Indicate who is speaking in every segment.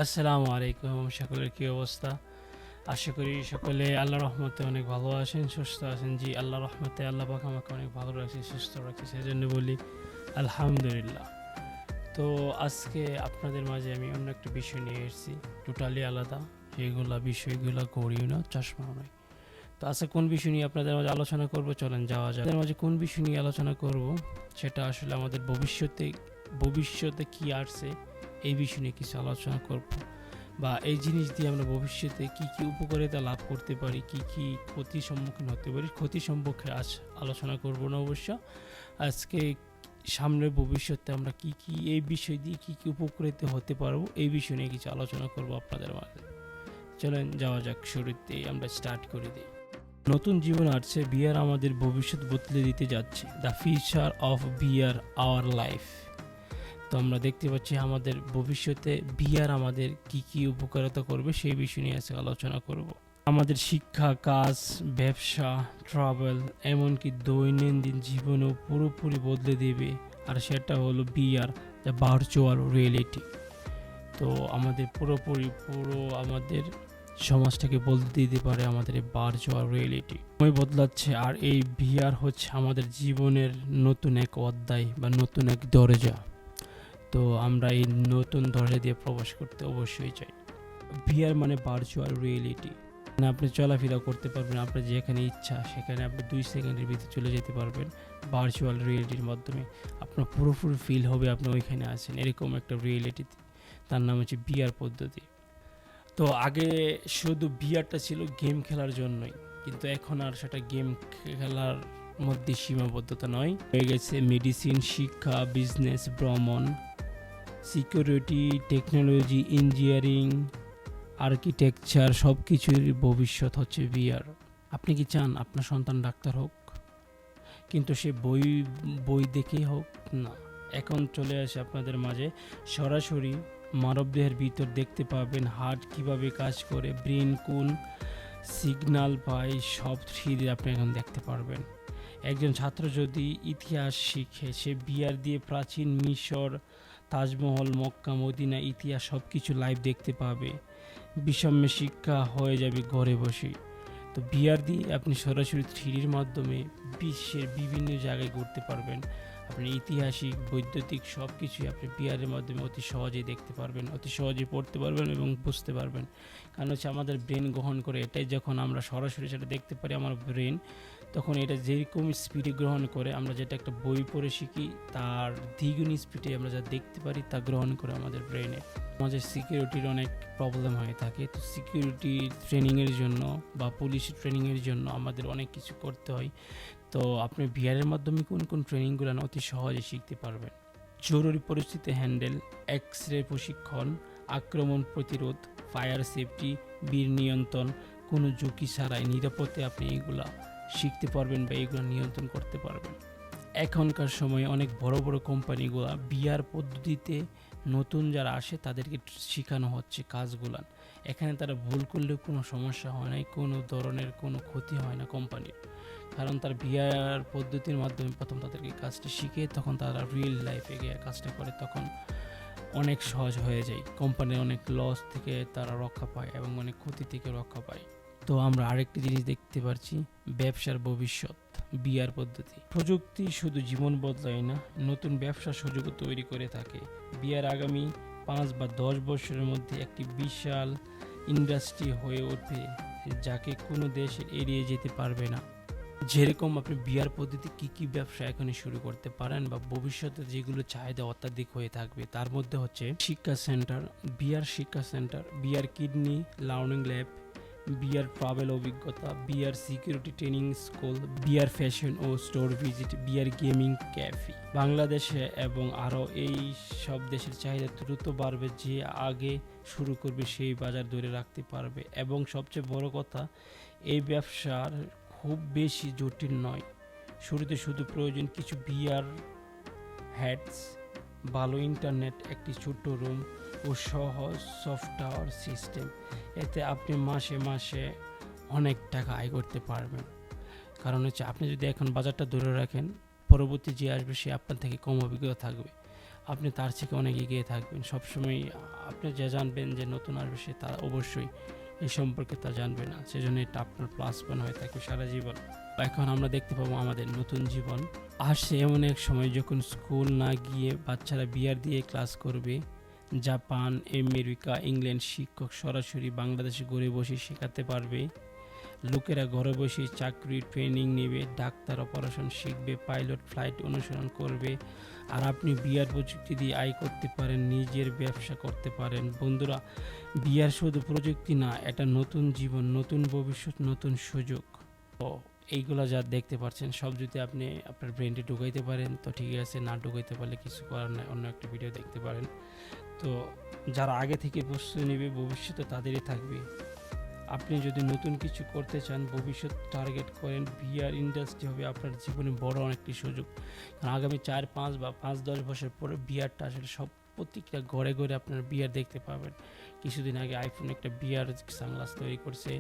Speaker 1: আসসালামু আলাইকুম, সকলের কি অবস্থা? আশা করি সকলে আল্লাহর রহমতে অনেক ভালো আছেন, সুস্থ আছেন। জি, আল্লাহর রহমতে আল্লাহ পাক আমাকে অনেক ভালো রাখছে, সুস্থ রাখছে, সেজন্য বলি আলহামদুলিল্লাহ। তো আজকে আপনাদের মাঝে আমি অন্য একটা বিষয় নিয়ে এসেছি, টোটালি আলাদা। বিষয়গুলা গড়িও না, চশমা নয়। তো আজকে কোন বিষয় নিয়ে আপনাদের মাঝে আলোচনা করব, চলেন যাওয়া যাক। আপনাদের মাঝে কোন বিষয় নিয়ে আলোচনা করব সেটা আসলে আমাদের ভবিষ্যতে কি আসছে এই বিষয় নিয়ে কিছু আলোচনা করব, বা এই জিনিস দিয়ে আমরা ভবিষ্যতে কি কি উপকারিতা লাভ করতে পারি, কি কি ক্ষতির সম্মুখীন হতে পারি, ক্ষতি সম্পর্কে আজ আলোচনা করব না অবশ্য। আজকে সামনের ভবিষ্যতে আমরা কি কি এই বিষয় দিয়ে কি কি উপকৃত হতে পারবো এই বিষয় নিয়ে কিছু আলোচনা করব আপনাদের মাঝে। চলেন যাওয়া যাক, শুরুতেই আমরা স্টার্ট করে দিই। নতুন জীবন আসছে, বিয়ার আমাদের ভবিষ্যৎ বদলে দিতে যাচ্ছে। The future of beer our life. তো আমরা দেখতে পাচ্ছি আমাদের ভবিষ্যতে বিয়ার আমাদের কি কি উপকারিতা করবে সেই বিষয় নিয়ে আজকে আলোচনা করব। আমাদের শিক্ষা, কাজ, ব্যবসা, ট্রাভেল, এমনকি দৈনন্দিন জীবনেও পুরোপুরি বদলে দেবে। আর সেটা হলো বিয়ার, দ্য ভার্চুয়াল রিয়েলিটি। তো আমাদের পুরো আমাদের সমাজটাকে বদলে দিতে পারে আমাদের এই ভার্চুয়াল রিয়েলিটি। সময় বদলাচ্ছে, আর এই ভিআর হচ্ছে আমাদের জীবনের নতুন এক অধ্যায় বা নতুন এক দরজা। তো আমরা এই নতুন দরজা দিয়ে প্রবেশ করতে অবশ্যই চাই। ভিআর মানে ভার্চুয়াল রিয়েলিটি, মানে আপনি চলাফেরা করতে পারবেন, আপনার যেখানে ইচ্ছা সেখানে আপনি 2 সেকেন্ডের ভিতরে চলে যেতে পারবেন ভার্চুয়াল রিয়েলিটির মাধ্যমে। আপনার পুরোপুরি ফিল হবে আপনি ওইখানে আছেন, এরকম একটা রিয়েলিটিতে। তার নাম হচ্ছে ভিআর পদ্ধতি। তো আগে শুধু ভিআরটা ছিল গেম খেলার জন্যই, কিন্তু এখন আর সেটা গেম খেলার মধ্যে সীমাবদ্ধতা নয়, হয়ে গেছে মেডিসিন, শিক্ষা, বিজনেস, ভ্রমণ, সিকিউরিটি, টেকনোলজি, ইঞ্জিনিয়ারিং, আর্কিটেকচার, সব কিছুর ভবিষ্যৎ হচ্ছে ভিআর। আপনি কি চান আপনার সন্তান ডাক্তার হোক, কিন্তু সে বই দেখেই হোক? না, এখন চলে আসে আপনাদের মাঝে সরাসরি মানবদেহের ভিতর দেখতে পাবেন হার্ট কিভাবে কাজ করে, ব্রেন কোন সিগন্যাল পায়, সব 3D আপনি এখন দেখতে পারবেন। একজন ছাত্র যদি ইতিহাস শিখে, সে ভিআর দিয়ে প্রাচীন মিশর, তাজমহল, মক্কা, মদিনা ইতিহাস সব কিছু লাইভ দেখতে পাবে। বিষম্য শিক্ষা হয়ে যাবে ঘরে বসে। তো ভিআর দিয়ে আপনি সরাসরি 3Dর মাধ্যমে বিশ্বের বিভিন্ন জায়গায় ঘুরতে পারবেন। আপনি ঐতিহাসিক, বৈদ্যুতিক সব কিছুই আপনি ভিআরের মাধ্যমে অতি সহজেই দেখতে পারবেন, অতি সহজেই পড়তে পারবেন এবং বুঝতে পারবেন। কারণ হচ্ছে আমাদের ব্রেন গ্রহণ করে এটাই, যখন আমরা সরাসরি সেটা দেখতে পারি আমার ব্রেন, তখন এটা যেরকম স্পিডে গ্রহণ করে, আমরা যেটা একটা বই পড়ে শিখি তার দ্বিগুণ স্পিডে আমরা যা দেখতে পারি তা গ্রহণ করে আমাদের ব্রেনে। আমাদের সিকিউরিটির অনেক প্রবলেম হয়ে থাকে, তো সিকিউরিটি ট্রেনিংয়ের জন্য বা পুলিশ ট্রেনিংয়ের জন্য আমাদের অনেক কিছু করতে হয়। তো আপনি ভিআরের মাধ্যমে কোন কোন ট্রেনিংগুলো অতি সহজে শিখতে পারবেন। জরুরি পরিস্থিতি হ্যান্ডেল, এক্স রে প্রশিক্ষণ, আক্রমণ প্রতিরোধ, ফায়ার সেফটি, বীর নিয়ন্ত্রণ, কোনো ঝুঁকি ছাড়াই নিরাপদে আপনি এগুলা শিখতে পারবেন বা এগুলো নিয়ন্ত্রণ করতে পারবেন। এখনকার সময়ে অনেক বড় বড় কোম্পানিগুলো ভিআর পদ্ধতিতে নতুন যারা আসে তাদেরকে শেখানো হচ্ছে কাজগুলো। এখানে তারা ভুল করলেও কোনো সমস্যা হয় না, কোনো ধরনের কোনো ক্ষতি হয় না কোম্পানির, কারণ তার ভিআর পদ্ধতির মাধ্যমে প্রথম তাদেরকে কাজটা শিখে তখন তারা রিয়েল লাইফে গিয়ে কাজটা করে, তখন অনেক সহজ হয়ে যায়। কোম্পানির অনেক লস থেকে তারা রক্ষা পায় এবং অনেক ক্ষতি থেকে রক্ষা পায়। তো আমরা আরেকটি জিনিস দেখতে পাচ্ছি, ব্যবসার ভবিষ্যৎ ভিআর পদ্ধতি। প্রযুক্তি শুধু জীবন বদলায় না, নতুন ব্যবসার সুযোগও তৈরি করে থাকে। ভিআর আগামী 5 বা 10 বছরের মধ্যে একটি বিশাল ইন্ডাস্ট্রি হয়ে উঠবে, যাকে কোনো দেশ এড়িয়ে যেতে পারবে না। যেরকম আপনি ভিআর পদ্ধতি কি কি ব্যবসা এখনই শুরু করতে পারেন বা ভবিষ্যতে যেগুলো চাহিদা অত্যাধিক হয়ে থাকবে, তার মধ্যে হচ্ছে শিক্ষা সেন্টার, ভিআর শিক্ষা centre, VR kidney learning lab, VR travel অভিজ্ঞতা, VR security training school, VR fashion ও store visit, VR gaming cafe. বাংলাদেশে এবং আরও এই সব দেশের চাহিদা দ্রুত বাড়বে, যে আগে শুরু করবে সেই বাজার ধরে রাখতে পারবে। এবং সবচেয়ে বড় কথা, এই ব্যবসার খুব বেশি জটিল নয়। শুরুতে শুধু প্রয়োজন কিছু ভিআর হ্যাডস, ভালো ইন্টারনেট, একটি ছোট্ট রুম ও সহজ সফটওয়্যার সিস্টেম। এতে আপনি মাসে মাসে অনেক টাকা আয় করতে পারবেন। কারণ হচ্ছে আপনি যদি এখন বাজারটা ধরে রাখেন, পরবর্তী যে আসবে সে আপনার থেকে কম অভিজ্ঞতা থাকবে। আপনি তার থেকে অনেক এগিয়ে থাকবেন। সবসময় আপনি যা জানবেন যে নতুন আসবে সে তা অবশ্যই এই সম্পর্কে তা জানবে না, সেজন্য এটা আপনার প্লাস পয়েন্ট হয়ে থাকবে সারা জীবন। এখন আমরা দেখতে পাবো আমাদের নতুন জীবন আসছে এমন এক সময় যখন স্কুল না গিয়ে বাচ্চারা বিআর দিয়ে ক্লাস করবে। জাপান, আমেরিকা, ইংল্যান্ড শিক্ষক সরাসরি বাংলাদেশে ঘরে বসে শেখাতে পারবে। লোকেরা ঘরে বসে চাকরি ট্রেনিং নেবে, ডাক্তার অপারেশন শিখবে, পাইলট ফ্লাইট অনুসরণ করবে। আর আপনি বিআর প্রযুক্তি দিয়ে আয় করতে পারেন, নিজের ব্যবসা করতে পারেন। বন্ধুরা, বিআর শুধু প্রযুক্তি না, এটা নতুন জীবন, নতুন ভবিষ্যৎ, নতুন সুযোগ। তো এইগুলো যা দেখতে পাচ্ছেন সব যদি আপনি আপনার ব্রেনে ঢুকাইতে পারেন তো ঠিক আছে, না ঢুকাইতে পারলে কিছু করার নাই, অন্য একটা ভিডিও দেখতে পারেন। তো যারা আগে থেকে প্রস্তুতি নেবে ভবিষ্যতে তাদেরই থাকবে। আপনি যদি নতুন কিছু করতে চান, ভবিষ্যৎ টার্গেট করেন, ভিআর ইন্ডাস্ট্রি হবে আপনার জীবনে বড় অনেকটি সুযোগ। কারণ আগামী 4-5 বা 5-10 বছর পরে ভিআরটা আসলে সব প্রত্যেকটা ঘরে ঘরে আপনার ভিআর দেখতে পাবেন। কিছুদিন আগে আইফোন একটা ভিআর সানগ্লাস তৈরি করছে,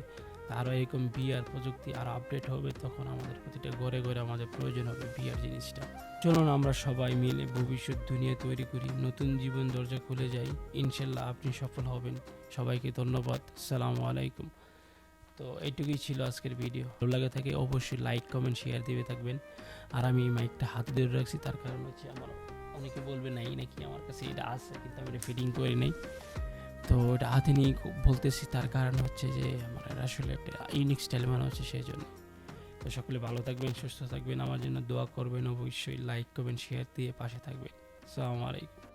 Speaker 1: আরও এরকম ভিআর প্রযুক্তি আরও আপডেট হবে, তখন আমাদের প্রতিটা ঘরে ঘরে আমাদের প্রয়োজন হবে ভিআর জিনিসটা। চলুন আমরা সবাই মিলে ভবিষ্যৎ দুনিয়া তৈরি করি, নতুন জীবন দরজা খুলে যাই। ইনশাল্লাহ আপনি সফল হবেন। সবাইকে ধন্যবাদ। আসসালামু আলাইকুম। তো এইটুকুই ছিল আজকের ভিডিও। ভালো লাগে থাকে অবশ্যই লাইক কমেন্ট শেয়ার দিয়ে থাকবেন। আর আমি এই মাইকটা হাতে ধরে রাখছি, তার কারণ হচ্ছে আমার অনেকে বলবে নাই নাকি আমার কাছে এটা আছে, কিন্তু আমি এটা ফিটিং করি নাই। তো এটা হাতে নিয়ে বলতেছি, তার কারণ হচ্ছে যে আমার আসলে একটা ইউনিক স্টাইল মনে হচ্ছে, সেই জন্য। তো সকলে ভালো থাকবেন, সুস্থ থাকবেন, আমার জন্য দোয়া করবেন, অবশ্যই লাইক করবেন, শেয়ার দিয়ে পাশে থাকবেন। আসসালামু আলাইকুম।